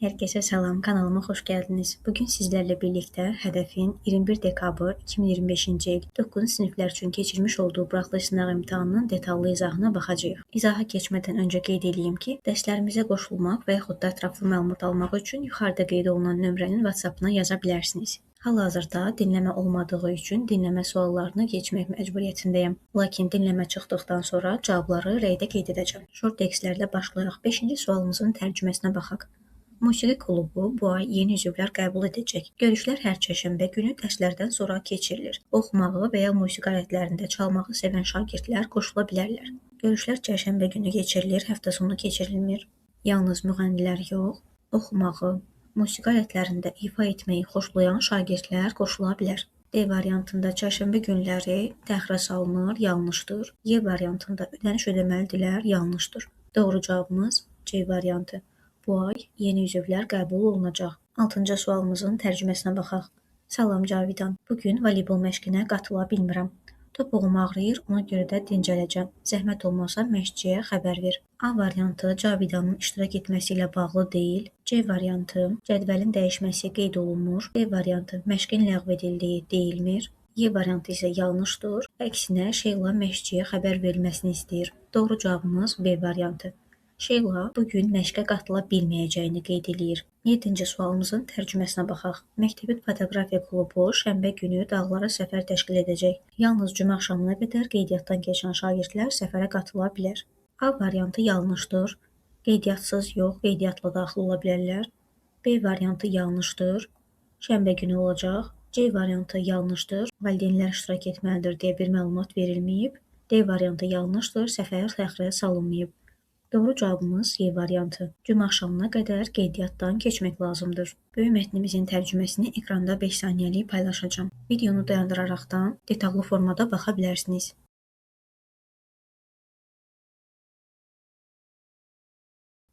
Hər kəsə salam, kanalıma xoş gəldiniz. Bugün sizlərlə birlikdə hədəfin 21 dekabr 2025-ci il 9-cu siniflər üçün keçirmiş olduğu buraxılış sınaq imtahanının detallı izahına baxacağıq. İzaha keçmədən öncə qeyd edeyim ki, dərslərimizə qoşulmaq və yaxud da ətraflı məlumat almaq üçün yuxarıda qeyd olunan nömrənin WhatsApp-ına yaza bilərsiniz. Hal-hazırda dinləmə olmadığı üçün dinləmə suallarını keçmək məcburiyyətindəyəm. Lakin dinləmə çıxdıqdan sonra cavabları rəydə qeyd edəcəm. Short textlərlə başlayaq. 5-ci sualımızın tərcüməsinə baxaq. Musiqi klubu bu ay yeni üzvlər qəbul edəcək. Görüşlər hər çərşənbə günü dərslərdən sonra keçirilir. Oxumağı və ya musiqi alətlərində çalmağı sevən şagirdlər qoşula bilərlər. Görüşlər çərşənbə günü keçirilir, həftə sonu keçirilmir. Yalnız müğənnilər yox, oxumağı, musiqi alətlərində ifa etməyi xoşlayan şagirdlər qoşula bilər. D variantında çərşənbə günləri təxirə salınır, yanlışdır. Y variantında ödəniş ödəməlidirlər, yanlışdır. Doğru cavabımız C variantı. Bu ay yeni üzvlər qəbul olunacaq. 6-cı sualımızın tərcüməsinə baxaq. Salam Cavidan, bugün voleybol məşqinə qatıla bilmirəm. Topuğum ağrıyır, ona görə də dincələcəm. Zəhmət olmasa məşqçiyə xəbər ver. A variantı Cavidanın iştirak etməsi ilə bağlı deyil. C variantı cədvəlin dəyişməsi qeyd olunmur. D variantı məşqin ləğv edildiyi deyilmir. Y variantı isə yanlışdır. Əksinə Şeyla məşqçiyə xəbər verilməsini istəyir. Doğru cavabımız B variantı. Şeyla bugün məşqə qatıla bilməyəcəyini qeyd edir. 7-ci sualımızın tərcüməsinə baxaq. Məktəbin fotoqrafiya klubu şənbə günü dağlara səfər təşkil edəcək. Yalnız cümə axşamına qədər qeydiyyatdan keçən şagirdlər səfərə qatıla bilər. A variantı yanlışdır. Qeydiyatsız yox, qeydiyyatla daxil ola bilərlər. B variantı yanlışdır. Şənbə günü olacaq. C variantı yanlışdır. Valideynlər iştirak etməlidir deyə bir məlumat verilməyib. D variantı yanlışdır. Səfər təxirə salınmayıb. Doğru cavabımız Y variantı. Cümə axşamına qədər qeydiyyatdan keçmək lazımdır. Böyük mətnimizin tərcüməsini ekranda 5 saniyəlik paylaşacağam. Videonu dayandıraraqdan detallı formada baxa bilərsiniz.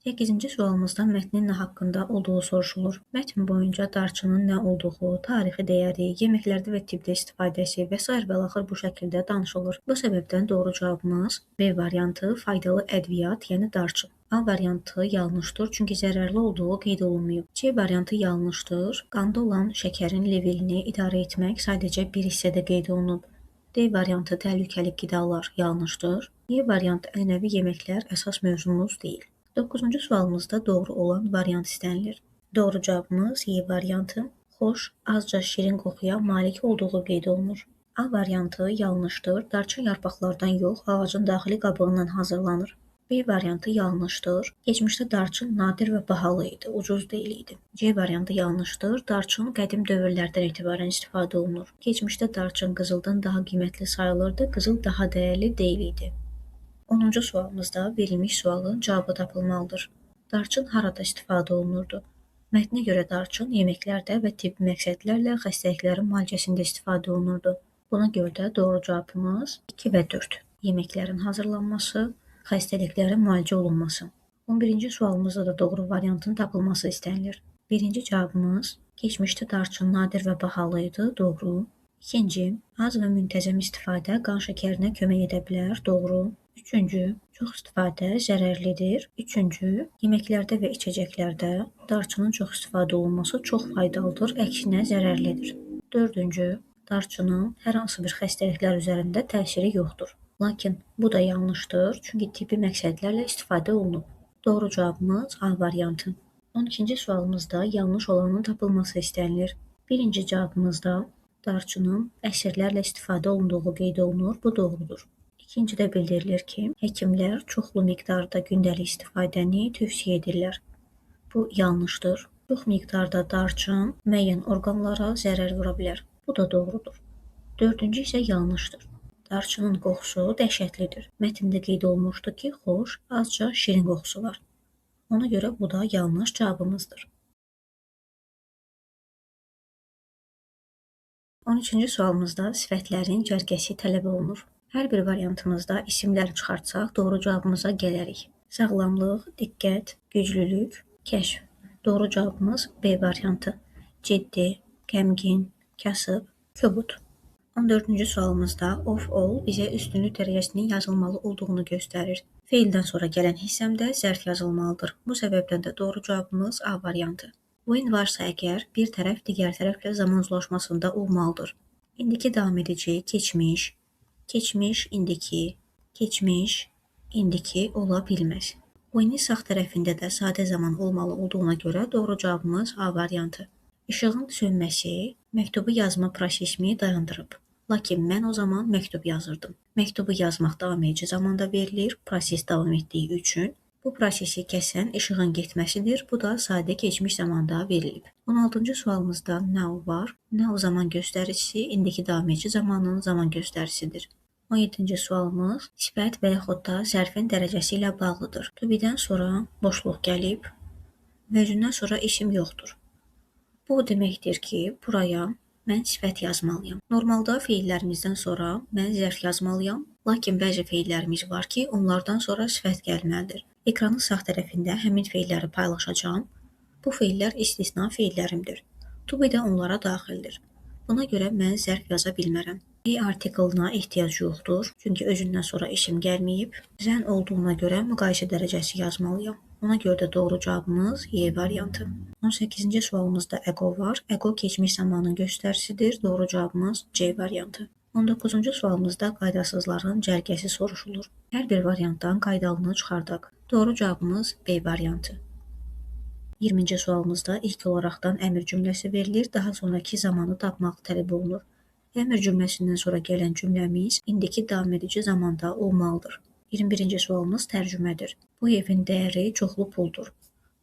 8-ci sualımızda mətnin nə haqqında olduğu soruşulur. Mətn boyunca darçının nə olduğu, tarixi dəyəri, yeməklərdə və tibbdə istifadəsi və s. və axır bu şəkildə danışılır. Bu səbəbdən doğru cavabımız B variantı faydalı ədviyyat, yəni darçın. A variantı yanlışdır, çünki zərərli olduğu qeyd olunmayıb. C variantı yanlışdır. Qanda olan şəkərin levelini idarə etmək sadəcə bir hissədə qeyd olunub. D variantı təhlükəli qidalar yanlışdır. E variantı ənənəvi yeməklər əsas mövzumuz deyil. 9-cu sualımızda doğru olan variant istənilir. Doğru cavabımız Y variantı. Xoş, azca şirin qoxuya malik olduğu qeyd olunur. A variantı yanlışdır. Darçın yarpaqlardan yox, ağacın daxili qabığından hazırlanır. B variantı yanlışdır. Keçmişdə darçın nadir və bahalı idi, ucuz deyil idi. C variantı yanlışdır. Darçın qədim dövrlərdən etibarən istifadə olunur. Keçmişdə darçın qızıldan daha qiymətli sayılırdı, qızıl daha dəyərli deyil idi. 10-cu sualımızda verilmiş sualın cavabı tapılmalıdır. Darçın harada istifadə olunurdu? Mətnə görə darçın yeməklərdə və tibbi məqsədlərlə xəstəliklərin müalicəsində istifadə olunurdu. Buna görə də doğru cavabımız 2 və 4. Yeməklərin hazırlanması, xəstəliklərin müalicə olunması. 11-ci sualımızda da doğru variantın tapılması istənilir. Birinci cavabımız keçmişdə darçın nadir və bahalı idi, doğru. İkinci, az və müntəzəm istifadə qan şəkərinə kömək edə bilər, doğru. Üçüncü, çox istifadə zərərlidir. Üçüncü, yeməklərdə və içəcəklərdə darçının çox istifadə olunması çox faydalıdır, əksinə zərərlidir. Dördüncü, darçının hər hansı bir xəstəliklər üzərində təsiri yoxdur. Lakin bu da yanlışdır, çünki tibbi məqsədlərlə istifadə olunub. Doğru cavabımız A variantı. 12-ci sualımızda yanlış olanın tapılması istənilir. Birinci cavabımızda darçının əsrlərlə istifadə olunduğu qeyd olunur, bu doğrudur. İkincidə bildirilir ki, həkimlər çoxlu miqdarda gündəlik istifadəni tövsiyə edirlər. Bu yanlışdır. Çox miqdarda darçın müəyyən orqanlara zərər vura bilər. Bu da doğrudur. Dördüncü isə yanlışdır. Darçının qoxusu dəhşətlidir. Mətndə qeyd olunmuşdu ki, xoş, azca şirin qoxusu var. Ona görə bu da yanlış cavabımızdır. 13-cü sualımızda sifətlərin cərgəsi tələb olunur. Hər bir variantımızda isimləri çıxartsaq, doğru cavabımıza gələrik. Sağlamlıq, diqqət, güclülük, kəşf. Doğru cavabımız B variantı. Ciddi, qəmgin, kasıb, kobud. 14-cü sualımızda of, ol bizə üstünlük dərəcəsinin yazılmalı olduğunu göstərir. Feildən sonra gələn hissəmdə zərf yazılmalıdır. Bu səbəbdən də doğru cavabımız A variantı. When varsa əgər, bir tərəf digər tərəflə zaman uzlaşmasında olmalıdır. İndiki davam edici, keçmiş, keçmiş, indiki, keçmiş, indiki ola bilməz. When-in sağ tərəfində də sadə zaman olmalı olduğuna görə doğru cavabımız A variantı. İşığın sönməsi məktubu yazma prosesimi dayandırıb. Lakin mən o zaman məktub yazırdım. Məktubu yazmaq davam edici zamanda verilir, proses davam etdiyi üçün. Bu prosesi kəsən işığın getməsidir. Bu da sadə keçmiş zamanda verilib. 16-cı sualımızda now var. Now zaman göstəricisi indiki davam edici zamanın zaman göstəricisidir. 17-ci sualımız sifət və yaxud da zərfin dərəcəsi ilə bağlıdır. To be-dən sonra boşluq gəlib və özündən sonra isim yoxdur. Bu deməkdir ki, buraya mən sifət yazmalıyam. Normalda feillərimizdən sonra mən zərf yazmalıyam, lakin bəzi feillərimiz var ki, onlardan sonra sifət gəlməlidir. Ekranın sağ tərəfində həmin feilləri paylaşacağam. Bu feillər istisna feillərimdir. To be də onlara daxildir. Buna görə mən zərf yaza bilmərəm. Artiklına ehtiyac yoxdur, çünki özündən sonra isim gəlməyib. Zən olduğuna görə müqayisə dərəcəsi yazmalıyam. Ona görə də doğru cavabımız Y variantı. 18-ci sualımızda ego var. Ego keçmiş zamanın göstəricisidir. Doğru cavabımız C variantı. 19-cu sualımızda qaydasızların cərgəsi soruşulur. Hər bir variantdan qaydalını çıxardaq. Doğru cavabımız B variantı. 20-ci sualımızda ilk olaraqdan əmr cümləsi verilir, daha sonraki zamanı tapmaq tələb olunur. Əmr cümləsindən sonra gələn cümləmiz indiki davam edici zamanda olmalıdır. 21-ci sualımız tərcümədir. Bu evin dəyəri çoxlu puldur.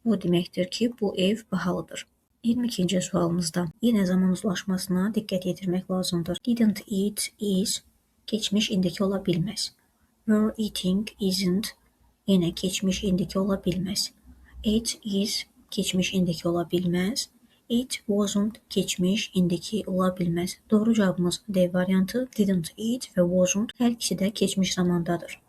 Bu deməkdir ki, bu ev bahalıdır. 22-ci sualımızda yenə zaman uzlaşmasına diqqət yetirmək lazımdır. Didn't eat is keçmiş indiki ola bilməz. Were eating isn't yenə keçmiş indiki ola bilməz. Ate is keçmiş indiki ola bilməz. It wasn't keçmiş indiki ola bilməz. Doğru cavabımız D variantı. Didn't eat və wasn't hər ikisi də keçmiş zamandadır.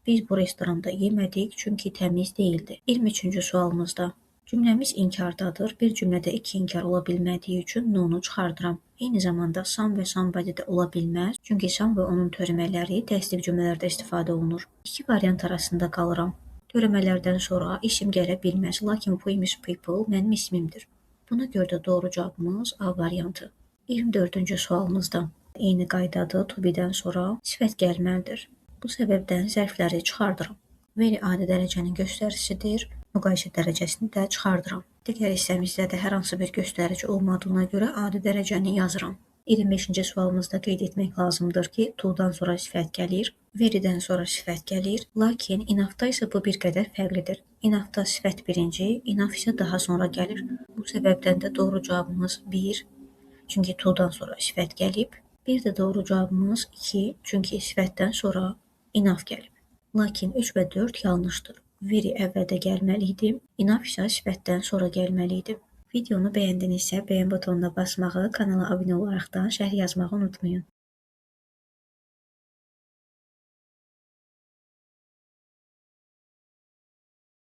Biz bu restoranda yemədik çünki təmiz deyildi. 23-cü sualımızda cümləmiz inkardadır. Bir cümlədə iki inkar ola bilmədiyi üçün no-nu çıxardıram. Eyni zamanda some və somebody də ola bilməz. Çünki some və onun törəmələri təsdiq cümlələrdə istifadə olunur. İki variant arasında qalıram. Törəmələrdən sonra isim gələ bilməz, lakin famous people mənim ismimdir. Buna görə də doğru cavabımız A variantı. 24-cü sualımızda eyni qaydadır, to be-dən sonra sifət gəlməlidir. Bu səbəbdən zərfləri çıxardıram. Very adi dərəcənin göstəricisidir, müqayisə dərəcəsini də çıxardıram. Digər hissəmizdə də hər hansı bir göstərici olmadığına görə adi dərəcəni yazıram. 25-ci sualımızda qeyd etmək lazımdır ki, to-dan sonra sifət gəlir, very-dən sonra sifət gəlir, lakin enough-da isə bu bir qədər fərqlidir. Enough-da sifət birinci, enough isə daha sonra gəlir. Bu səbəbdən də doğru cavabımız 1, çünki to-dan sonra sifət gəlib. Bir də doğru cavabımız 2, çünki sifətdən sonra enough gəlib. Lakin 3 və 4 yanlışdır. Very əvvəldə gəlməli idi, enough isə sifətdən sonra gəlməli idi. Videonu bəyəndinizsə, bəyən butonuna basmağı, kanala abunə olaraqdan şərh yazmağı unutmayın.